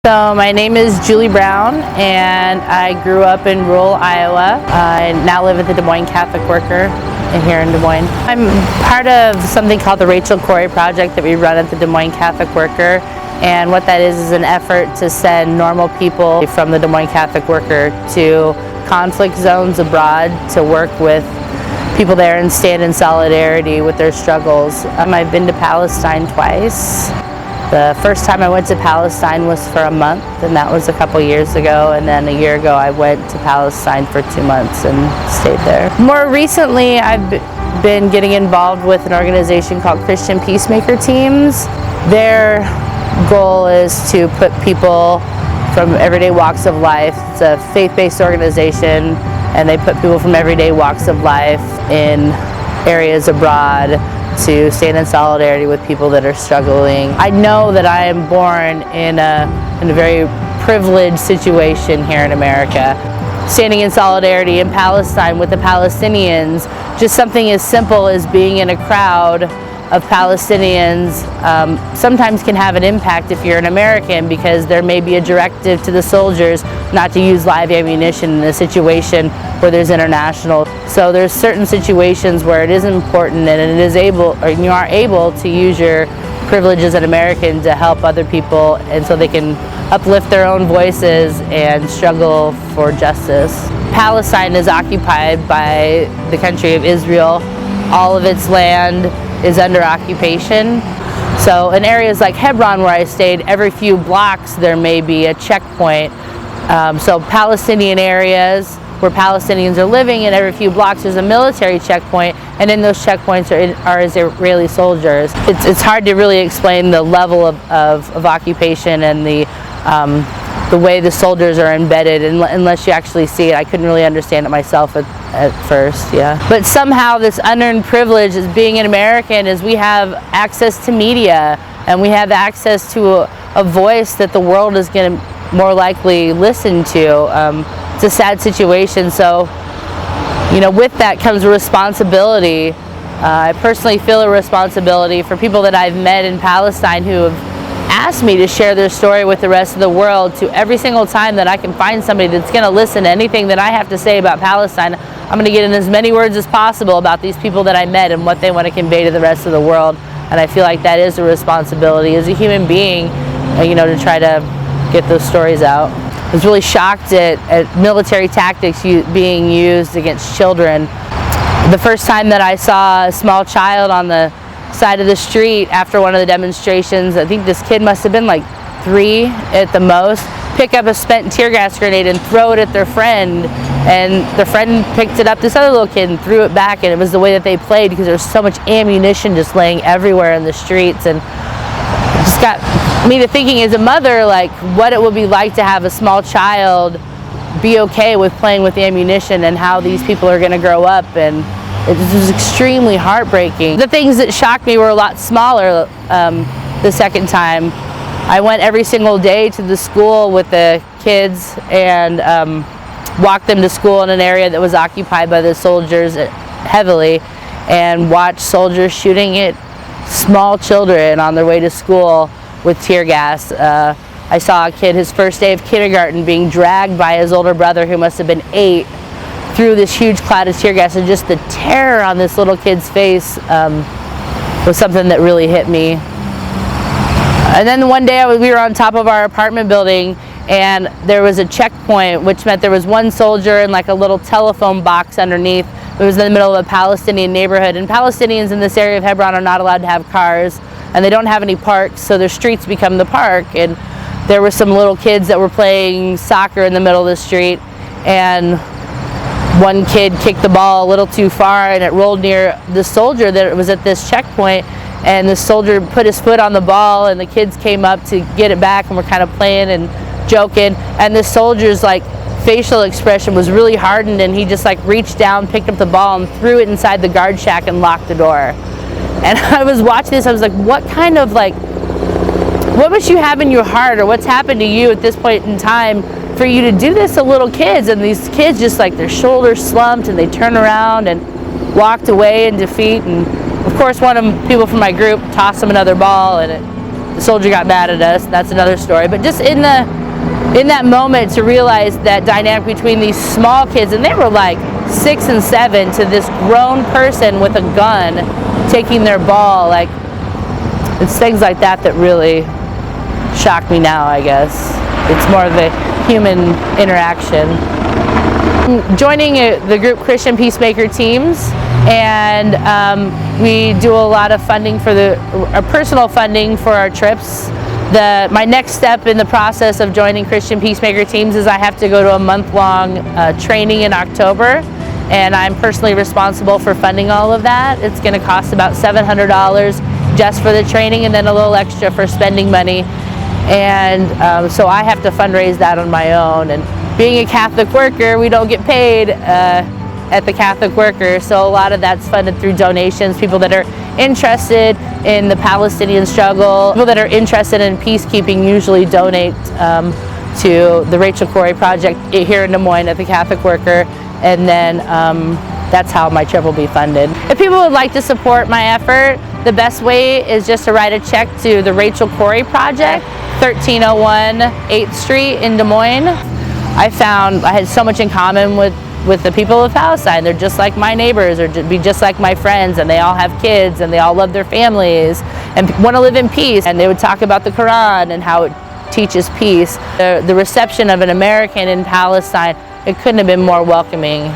So my name is Julie Brown, and I grew up in rural Iowa. I now live at the Des Moines Catholic Worker here in Des Moines. I'm part of something called the Corrie project that we run at the Des Moines Catholic Worker, and what that is an effort to send normal people from the Des Moines Catholic Worker to conflict zones abroad to work with people there and stand in solidarity with their struggles. I've been to Palestine twice. The first time I went to Palestine was for a month, and that was a couple years ago, and then a year ago I went to Palestine for 2 months and stayed there. More recently, I've been getting involved with an organization called Christian Peacemaker Teams. Their goal is to put people from everyday walks of life. It's a faith-based organization, and they put people from everyday walks of life in areas abroad to stand in solidarity with people that are struggling. I know that I am born in a very privileged situation here in America. Standing in solidarity in Palestine with the Palestinians, just something as simple as being in a crowd of Palestinians sometimes can have an impact if you're an American, because there may be a directive to the soldiers not to use live ammunition in a situation where there's international. So there's certain situations where it is important and you are able to use your privilege as an American to help other people, and so they can uplift their own voices and struggle for justice. Palestine is occupied by the country of Israel. All of its land is under occupation. So in areas like Hebron, where I stayed, every few blocks there may be a checkpoint. So Palestinian areas where Palestinians are living, and every few blocks there's a military checkpoint, and in those checkpoints are Israeli soldiers. It's hard to really explain the level of occupation and the way the soldiers are embedded unless you actually see it. I couldn't really understand it myself at first, yeah. But somehow this unearned privilege as being an American is we have access to media, and we have access to a voice that the world is going to more likely listen to. It's a sad situation, so with that comes a responsibility. I personally feel a responsibility for people that I've met in Palestine who have asked me to share their story with the rest of the world. To every single time that I can find somebody that's going to listen to anything that I have to say about Palestine, I'm going to get in as many words as possible about these people that I met and what they want to convey to the rest of the world. And I feel like that is a responsibility as a human being, to try to get those stories out. I was really shocked at military tactics being used against children. The first time that I saw a small child on the side of the street after one of the demonstrations, I think this kid must have been like 3 at the most, pick up a spent tear gas grenade and throw it at their friend, and the friend picked it up, this other little kid, and threw it back, and it was the way that they played because there's so much ammunition just laying everywhere in the streets. And it just got me to thinking as a mother, like what it would be like to have a small child be okay with playing with ammunition, and how these people are going to grow up. And it was extremely heartbreaking. The things that shocked me were a lot smaller the second time. I went every single day to the school with the kids and walked them to school in an area that was occupied by the soldiers heavily, and watched soldiers shooting at small children on their way to school with tear gas. I saw a kid, his first day of kindergarten, being dragged by his older brother, who must have been 8, through this huge cloud of tear gas, and just the terror on this little kid's face was something that really hit me. And then one day we were on top of our apartment building, and there was a checkpoint, which meant there was one soldier in like a little telephone box underneath. It was in the middle of a Palestinian neighborhood, and Palestinians in this area of Hebron are not allowed to have cars, and they don't have any parks, so their streets become the park. And there were some little kids that were playing soccer in the middle of the street, and one kid kicked the ball a little too far, and it rolled near the soldier that was at this checkpoint, and the soldier put his foot on the ball, and the kids came up to get it back and were kind of playing and joking, and the soldier's facial expression was really hardened, and he just reached down, picked up the ball, and threw it inside the guard shack and locked the door. And I was watching this, I was like, what kind of what must you have in your heart, or what's happened to you at this point in time for you to do this to little kids? And these kids just their shoulders slumped, and they turned around and walked away in defeat. And of course one of the people from my group tossed them another ball, and it the soldier got mad at us. That's another story. But just in that moment to realize that dynamic between these small kids, and they were like 6 and 7, to this grown person with a gun taking their ball, like, it's things like that that really shock me now, I guess. It's more of the human interaction. Joining the group Christian Peacemaker Teams, and we do a lot of funding for personal funding for our trips. My next step in the process of joining Christian Peacemaker Teams is I have to go to a month-long training in October, and I'm personally responsible for funding all of that. It's going to cost about $700 just for the training, and then a little extra for spending money. And so I have to fundraise that on my own. And being a Catholic worker, we don't get paid at the Catholic Worker, so a lot of that's funded through donations. People that are interested in the Palestinian struggle, people that are interested in peacekeeping usually donate to the Rachel Corrie Project here in Des Moines at the Catholic Worker, and then that's how my trip will be funded. If people would like to support my effort, the best way is just to write a check to the Rachel Corrie Project, 1301 8th Street in Des Moines. I found I had so much in common with the people of Palestine. They're just like my neighbors, or be just like my friends, and they all have kids, and they all love their families, and want to live in peace. And they would talk about the Quran and how it teaches peace. The reception of an American in Palestine, it couldn't have been more welcoming.